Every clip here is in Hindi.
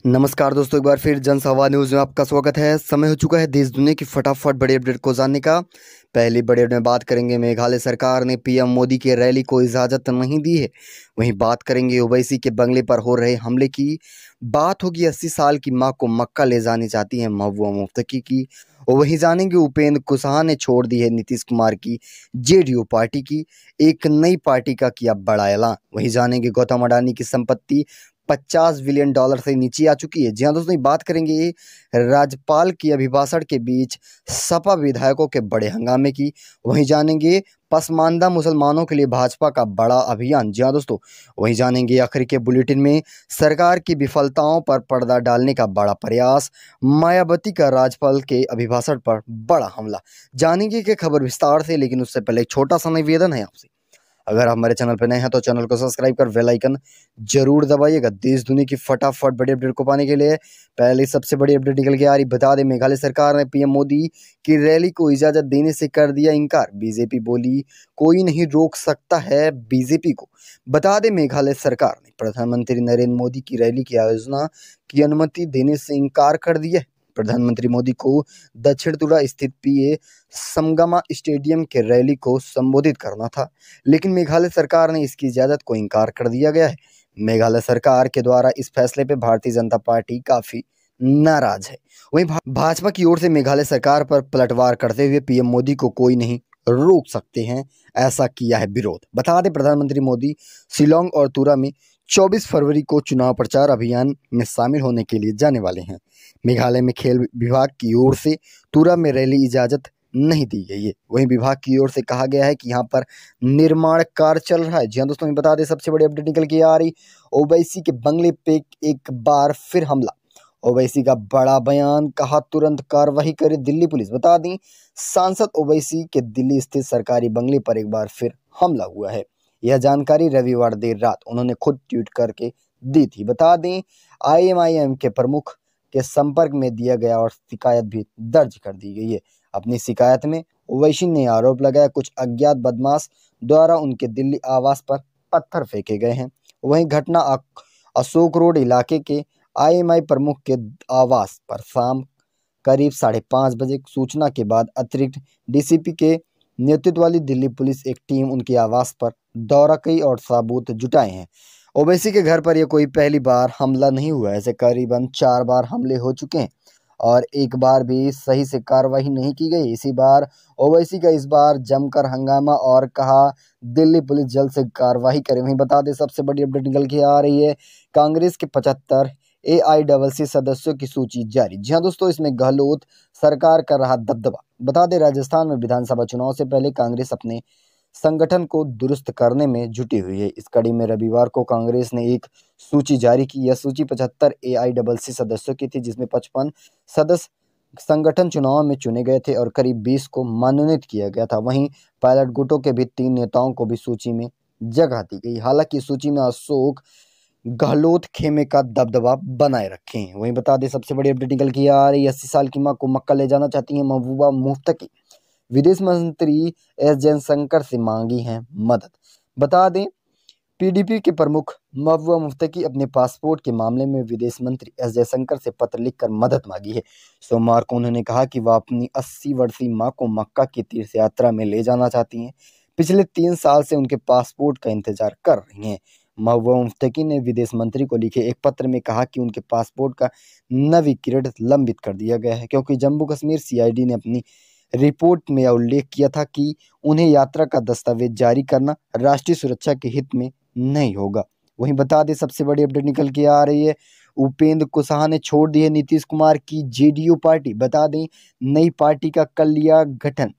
नमस्कार दोस्तों, एक बार फिर जनसंवाद न्यूज़ में आपका स्वागत है। समय हो चुका है देश दुनिया की फटाफट बड़ी अपडेट को जानने का। पहली बड़ी अपडेट में बात करेंगे, मेघालय सरकार ने पीएम मोदी की रैली को इजाज़त नहीं दी है। वहीं बात करेंगे ओवैसी के बंगले पर हो रहे हमले की। बात होगी 80 साल की मां को मक्का ले जानी चाहती है महबूबा मुफ्ती की। और वहीं जानेंगे उपेंद्र कुशवाहा ने छोड़ दी है नीतीश कुमार की जेडीयू पार्टी की, एक नई पार्टी का किया बड़ा ऐलान। वहीं जानेंगे गौतम अडानी की संपत्ति $50 बिलियन से नीचे आ चुकी है। जी हाँ दोस्तों, बात करेंगे राज्यपाल की अभिभाषण के बीच सपा विधायकों के बड़े हंगामे की। वहीं जानेंगे पसमानदा मुसलमानों के लिए भाजपा का बड़ा अभियान। जी हाँ दोस्तों, वहीं जानेंगे आखिर के बुलेटिन में सरकार की विफलताओं पर पर्दा डालने का बड़ा प्रयास, मायावती का राज्यपाल के अभिभाषण पर बड़ा हमला। जानेंगे कि खबर विस्तार से, लेकिन उससे पहले एक छोटा सा निवेदन है आपसे। अगर आप हमारे चैनल पर नए हैं तो चैनल को सब्सक्राइब कर बेल आइकन जरूर दबाइएगा। देश दुनिया की फटाफट बड़ी अपडेट को पाने के लिए पहले सबसे बड़ी अपडेट निकल के आ रही। बता दें, मेघालय सरकार ने पीएम मोदी की रैली को इजाजत देने से कर दिया इनकार। बीजेपी बोली कोई नहीं रोक सकता है बीजेपी को। बता दें, मेघालय सरकार ने प्रधानमंत्री नरेंद्र मोदी की रैली की आयोजना की अनुमति देने से इनकार कर दिया है। प्रधानमंत्री मोदी को दक्षिण तुरा स्थित पीए समगमा स्टेडियम के रैली को संबोधित करना था, लेकिन मेघालय सरकार ने इसकी इजाजत को इनकार कर दिया गया है। मेघालय सरकार के द्वारा इस फैसले पे भारतीय जनता पार्टी काफी नाराज है। वहीं भाजपा की ओर से मेघालय सरकार पर पलटवार करते हुए पीएम मोदी को कोई नहीं रोक सकते हैं, ऐसा किया है विरोध। बता दें, प्रधानमंत्री मोदी शिलोंग और तुरा में 24 फरवरी को चुनाव प्रचार अभियान में शामिल होने के लिए जाने वाले हैं। मेघालय में खेल विभाग की ओर से तुरा में रैली इजाजत नहीं दी गई है। वहीं विभाग की ओर से कहा गया है कि यहाँ पर निर्माण कार्य चल रहा है। जी हाँ दोस्तों, मैं बता दें सबसे बड़ी अपडेट निकल के आ रही। ओवैसी के बंगले पे एक बार फिर हमला। ओवैसी का बड़ा बयान, कहा तुरंत कार्रवाई करे दिल्ली पुलिस। बता दें, सांसद ओवैसी के दिल्ली स्थित सरकारी बंगले पर एक बार फिर हमला हुआ है। यह जानकारी रविवार देर रात उन्होंने खुद ट्वीट करके दी थी। बता दें, आईएमआईएम के प्रमुख के संपर्क में दिया गया और शिकायत भी दर्ज कर दी गई है। अपनी शिकायत में ओवैसी ने आरोप लगाया कुछ अज्ञात बदमाश द्वारा उनके दिल्ली आवास पर पत्थर फेंके गए हैं। वहीं घटना अशोक रोड इलाके के आईएमआई प्रमुख के आवास पर शाम करीब 5:30 बजे सूचना के बाद अतिरिक्त डीसीपी के नेतृत्व वाली दिल्ली पुलिस एक टीम उनके आवास पर दौरा की और सबूत जुटाए हैं। ओवैसी के घर पर यह कोई पहली बार हमला नहीं हुआ, ऐसे करीबन 4 बार हमले हो चुके हैं और एक बार भी सही से कार्रवाई नहीं की गई। इसी बार ओवैसी का इस बार जमकर हंगामा और कहा दिल्ली पुलिस जल्द से कार्रवाई करे। वहीं बता दें सबसे बड़ी अपडेट निकल के आ रही है, कांग्रेस के 75 AICC सदस्यों की सूची जारी। जी हाँ दोस्तों, इसमें गहलोत सरकार का रहा दबदबा। बता दें, राजस्थान में विधानसभा चुनाव से पहले कांग्रेस अपने संगठन को दुरुस्त करने में जुटी हुई है। इस कड़ी में रविवार को कांग्रेस ने एक सूची जारी की। यह सूची 75 AICC सदस्यों की थी, जिसमें 55 सदस्य संगठन चुनाव में चुने गए थे और करीब 20 को मनोनीत किया गया था। वहीं पायलट गुटों के भी 3 नेताओं को भी सूची में जगह दी गई। हालांकि सूची में अशोक गहलोत खेमे का दबदबा बनाए रखे हैं। वहीं बता दें सबसे बड़ी अपडेट निकल के आ रही है, 80 साल की मां को मक्का ले जाना चाहती हैं महबूबा मुफ्ती। विदेश मंत्री एस जयशंकर से मांगी है मदद। बता दें, पीडीपी के प्रमुख महबूबा मुफ्ती अपने पासपोर्ट के मामले में विदेश मंत्री एस जयशंकर से पत्र लिखकर मदद मांगी है। सोमवार को उन्होंने कहा कि वह अपनी 80 वर्षीय मां को मक्का की तीर्थ यात्रा में ले जाना चाहती हैं। पिछले 3 साल से उनके पासपोर्ट का इंतजार कर रही हैं। महबूबा मुफ्ती ने विदेश मंत्री को लिखे एक पत्र में कहा कि उनके पासपोर्ट का नवीनीकरण लंबित कर दिया गया है, क्योंकि जम्मू कश्मीर सीआईडी ने अपनी रिपोर्ट में उल्लेख किया था कि उन्हें यात्रा का दस्तावेज जारी करना राष्ट्रीय सुरक्षा के हित में नहीं होगा। वहीं बता दें सबसे बड़ी अपडेट निकल के आ रही है, उपेंद्र कुशवाहा ने छोड़ दी है नीतीश कुमार की जेडीयू पार्टी। बता दें, नई पार्टी का कर लिया गठन।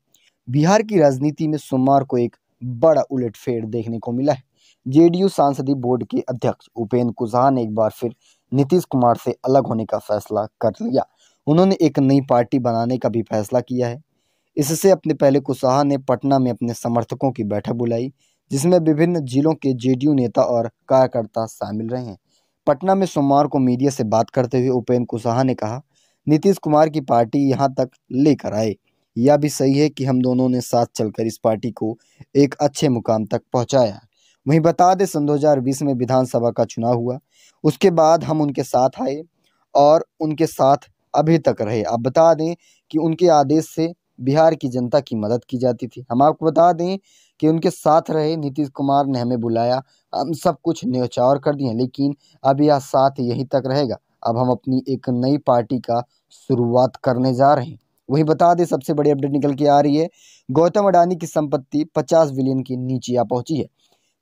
बिहार की राजनीति में सोमवार को एक बड़ा उलटफेर देखने को मिला है। जेडीयू सांसदीय बोर्ड के अध्यक्ष उपेंद्र कुशवाहा ने एक बार फिर नीतीश कुमार से अलग होने का फैसला कर लिया। उन्होंने एक नई पार्टी बनाने का भी फैसला किया है। इससे अपने पहले कुशवाहा ने पटना में अपने समर्थकों की बैठक बुलाई, जिसमें विभिन्न जिलों के जेडीयू नेता और कार्यकर्ता शामिल रहे हैं। पटना में सोमवार को मीडिया से बात करते हुए उपेंद्र कुशवाहा ने कहा, नीतीश कुमार की पार्टी यहाँ तक लेकर आए, यह भी सही है कि हम दोनों ने साथ चलकर इस पार्टी को एक अच्छे मुकाम तक पहुँचाया। वहीं बता दें, सन 2020 में विधानसभा का चुनाव हुआ, उसके बाद हम उनके साथ आए और उनके साथ अभी तक रहे। आप बता दें कि उनके आदेश से बिहार की जनता की मदद की जाती थी। हम आपको बता दें कि उनके साथ रहे नीतीश कुमार ने हमें बुलाया, हम सब कुछ न्यौछावर कर दिए, लेकिन अब यह साथ यहीं तक रहेगा। अब हम अपनी एक नई पार्टी का शुरुआत करने जा रहे हैं। वही बता दें सबसे बड़ी अपडेट निकल के आ रही है, गौतम अडानी की संपत्ति 50 बिलियन के नीचे आ पहुंची है।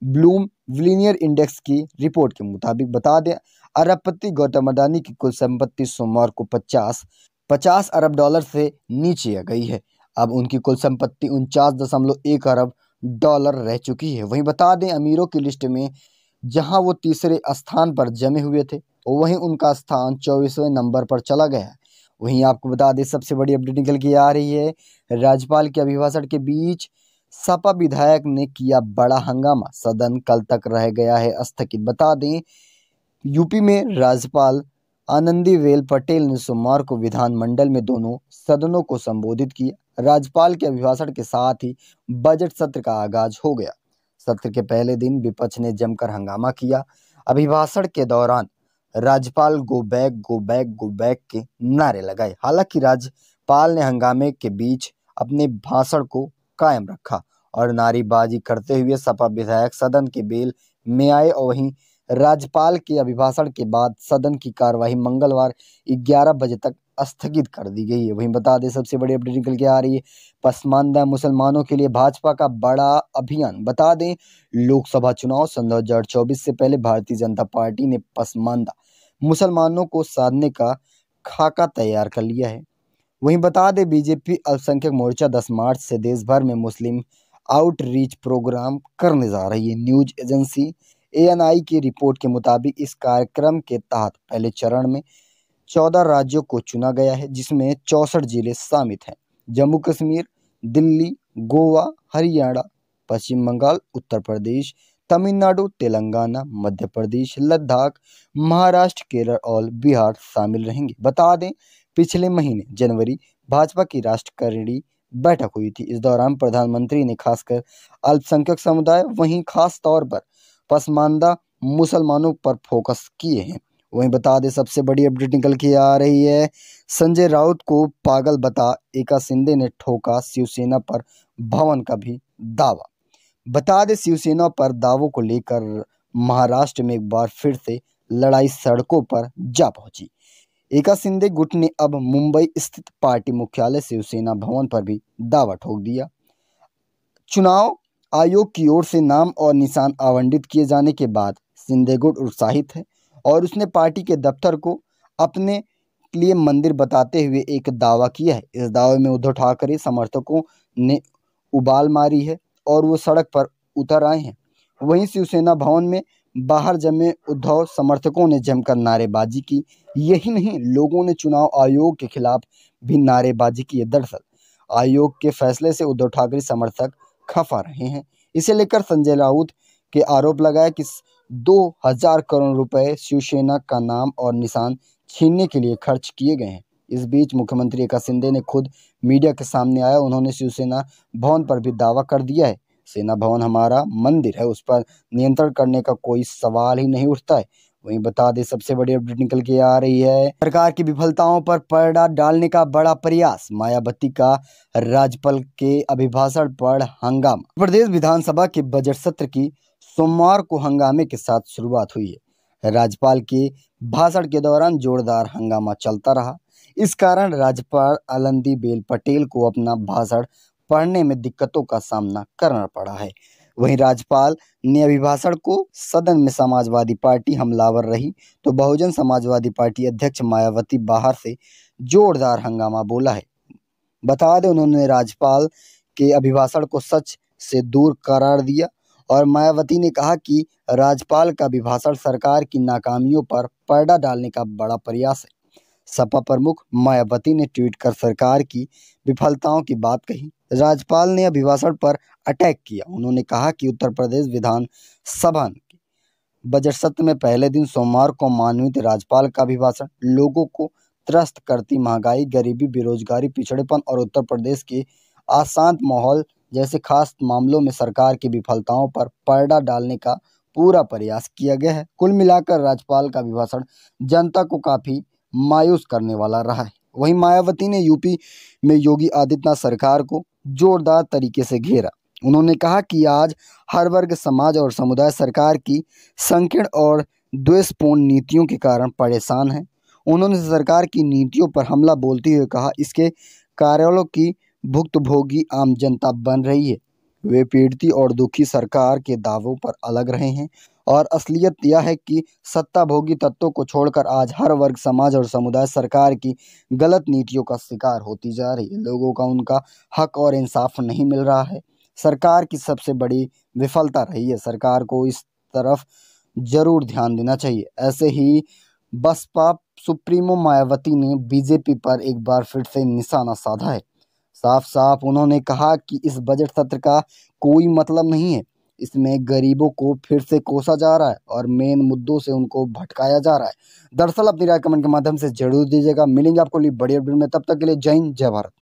ब्लूम बिलियनियर इंडेक्स की रिपोर्ट के मुताबिक बता दें अरबपति गौतम अडानी की कुल संपत्ति सोमवार को 50 अरब डॉलर से नीचे आ गई है। अब उनकी कुल संपत्ति 49.1 अरब डॉलर रह चुकी है। वहीं बता दें अमीरों की लिस्ट में जहां वो तीसरे स्थान पर जमे हुए थे, वहीं उनका स्थान 24वें नंबर पर चला गया है। वहीं आपको बता दें सबसे बड़ी अपडेट निकल के आ रही है, राज्यपाल के अभिभाषण के बीच सपा विधायक ने किया बड़ा हंगामा, सदन कल तक रह गया है स्थगित। बता दें यूपी में राज्यपाल आनंदीबेन पटेल ने सोमवार को विधानमंडल में दोनों सदनों को संबोधित किया। राज्यपाल के अभिभाषण के साथ ही बजट सत्र का आगाज हो गया। सत्र के पहले दिन विपक्ष ने जमकर हंगामा किया। अभिभाषण के दौरान राज्यपाल go back go back go back के नारे लगाए। हालांकि राज्यपाल ने हंगामे के बीच अपने भाषण को कायम रखा और नारेबाजी करते हुए सपा विधायक सदन के बेल में आए। और वहीं राज्यपाल के अभिभाषण के बाद सदन की कार्यवाही मंगलवार 11 बजे तक स्थगित कर दी गई है। वहीं बता दें सबसे बड़ी अपडेट निकल के आ रही है, पसमानदा मुसलमानों के लिए भाजपा का बड़ा अभियान। बता दें लोकसभा चुनाव सन 2024 से पहले भारतीय जनता पार्टी ने पसमानदा मुसलमानों को साधने का खाका तैयार कर लिया है। वहीं बता दें बीजेपी अल्पसंख्यक मोर्चा 10 मार्च से देश भर में मुस्लिम आउटरीच प्रोग्राम करने जा रही है। न्यूज एजेंसी एएनआई की रिपोर्ट के मुताबिक इस कार्यक्रम के तहत पहले चरण में 14 राज्यों को चुना गया है, जिसमें 64 जिले शामिल हैं। जम्मू कश्मीर, दिल्ली, गोवा, हरियाणा, पश्चिम बंगाल, उत्तर प्रदेश, तमिलनाडु, तेलंगाना, मध्य प्रदेश, लद्दाख, महाराष्ट्र, केरल और बिहार शामिल रहेंगे। बता दें पिछले महीने जनवरी भाजपा की राष्ट्रीय बैठक हुई थी। इस दौरान प्रधानमंत्री ने खासकर अल्पसंख्यक समुदाय वहीं खास तौर पर पसमानदा मुसलमानों पर फोकस किए हैं। वहीं बता दें सबसे बड़ी अपडेट निकल के आ रही है, संजय राउत को पागल बता एका शिंदे ने ठोका शिवसेना पर भवन का भी दावा। बता दें शिवसेना पर दावों को लेकर महाराष्ट्र में एक बार फिर से लड़ाई सड़कों पर जा पहुंची। एका शिंदे गुट ने अब मुंबई स्थित पार्टी मुख्यालय शिवसेना भवन पर भी दावा ठोक दिया। चुनाव आयोग की ओर से नाम और निशान आवंटित किए जाने के बाद शिंदे गुट उत्साहित है और उसने पार्टी के दफ्तर को अपने लिए मंदिर बताते हुए एक दावा किया है। इस दावे में उद्धव ठाकरे समर्थकों ने उबाल मारी है और वो सड़क पर उतर आए हैं। वहीं शिवसेना भवन में बाहर जमे उद्धव समर्थकों ने जमकर नारेबाजी की। यही नहीं, लोगों ने चुनाव आयोग के खिलाफ भी नारेबाजी की है। दरअसल आयोग के फैसले से उद्धव ठाकरे समर्थक खफा रहे हैं। इसे लेकर संजय राउत के आरोप लगाया कि 2000 करोड़ रुपए शिवसेना का नाम और निशान छीनने के लिए खर्च किए गए हैं। इस बीच मुख्यमंत्री एकनाथ शिंदे ने खुद मीडिया के सामने आया। उन्होंने शिवसेना भवन पर भी दावा कर दिया है, सेना भवन हमारा मंदिर है, उस पर नियंत्रण करने का कोई सवाल ही नहीं उठता है। वहीं बता दें सबसे बड़ी अपडेट निकल के आ रही है, सरकार की विफलताओं पर पर्दा डालने का बड़ा प्रयास, मायावती का राज्यपाल के अभिभाषण पर हंगामा। प्रदेश विधानसभा के बजट सत्र की सोमवार को हंगामे के साथ शुरुआत हुई है। राज्यपाल के भाषण के दौरान जोरदार हंगामा चलता रहा। इस कारण राज्यपाल आनंदीबेन पटेल को अपना भाषण पढ़ने में दिक्कतों का सामना करना पड़ा है। वहीं राज्यपाल ने अभिभाषण को सदन में समाजवादी पार्टी हमलावर रही तो बहुजन समाजवादी पार्टी अध्यक्ष मायावती बाहर से जोरदार हंगामा बोला है। बता दें उन्होंने राज्यपाल के अभिभाषण को सच से दूर करार दिया और मायावती ने कहा कि राज्यपाल का अभिभाषण सरकार की नाकामियों पर पर्दा डालने का बड़ा प्रयास है। सपा प्रमुख मायावती ने ट्वीट कर सरकार की विफलताओं की बात कही। राज्यपाल ने अभिभाषण पर अटैक किया। उन्होंने कहा कि उत्तर प्रदेश विधानसभा के बजट सत्र में पहले दिन सोमवार को माननीय राज्यपाल का अभिभाषण लोगों को त्रस्त करती महंगाई, गरीबी, बेरोजगारी, पिछड़ेपन और उत्तर प्रदेश के अशांत माहौल जैसे खास मामलों में सरकार की विफलताओं पर पर्दा डालने का पूरा प्रयास किया गया है। कुल मिलाकर राज्यपाल का अभिभाषण जनता को काफी मायूस करने वाला रहा है। वहीं मायावती ने यूपी में योगी आदित्यनाथ सरकार को जोरदार तरीके से घेरा। उन्होंने कहा कि आज हर वर्ग, समाज और समुदाय सरकार की संकीर्ण और द्वेषपूर्ण नीतियों के कारण परेशान है। उन्होंने सरकार की नीतियों पर हमला बोलते हुए कहा, इसके कार्यालयों की भुक्तभोगी आम जनता बन रही है। वे पीड़ित और दुखी सरकार के दावों पर अलग रहे हैं और असलियत यह है कि सत्ताभोगी तत्वों को छोड़कर आज हर वर्ग, समाज और समुदाय सरकार की गलत नीतियों का शिकार होती जा रही है। लोगों का उनका हक और इंसाफ नहीं मिल रहा है। सरकार की सबसे बड़ी विफलता रही है। सरकार को इस तरफ जरूर ध्यान देना चाहिए। ऐसे ही बसपा सुप्रीमो मायावती ने बीजेपी पर एक बार फिर से निशाना साधा है। साफ साफ उन्होंने कहा कि इस बजट सत्र का कोई मतलब नहीं है। इसमें गरीबों को फिर से कोसा जा रहा है और मेन मुद्दों से उनको भटकाया जा रहा है। दरअसल अपनी राय कमेंट के माध्यम से जरूर दीजिएगा। मिलेंगे आपको बड़ी अपडेट में, तब तक के लिए जय हिंद, जय भारत।